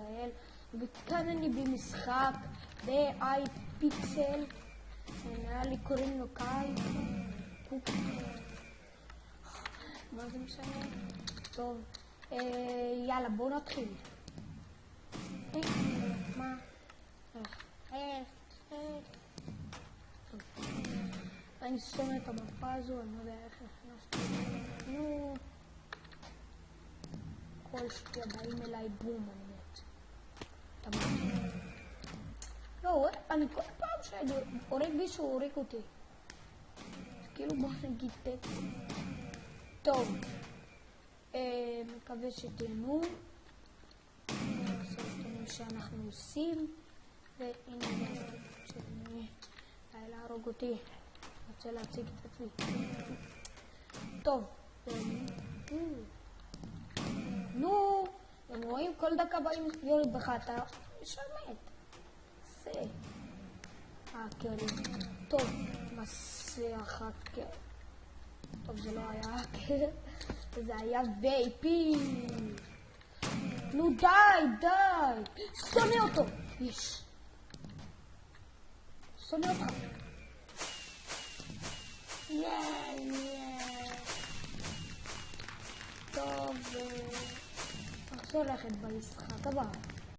ישראל, וכאן אני במשחק ב-i פיקסל, נראה לי קוראים לו קאי, מה זה משנה? טוב, יאללה בואו נתחיל. מה? אני שונא את המפה הזו, אני לא יודע איך נכנסתי. נו, כל שנייה באים אליי בום, אני מת. לא, אני כל פעם שאני הורג מישהו, הורג אותי. כאילו בוא נגיד טק. טוב, מקווה שתהנו. סרטונים שאנחנו עושים. והנה שאני להרוג אותי. רוצה להציג את עצמי. טוב, נו, הם רואים כל דקה באים יורד בך, אתה משמת. זה. האקרים. טוב, מסך האקר. טוב, זה לא היה האקר, זה היה וייפי. נו די. שונא אותו. יש. שונא אותך. טוב, איך זה הולכת במשחק הבא?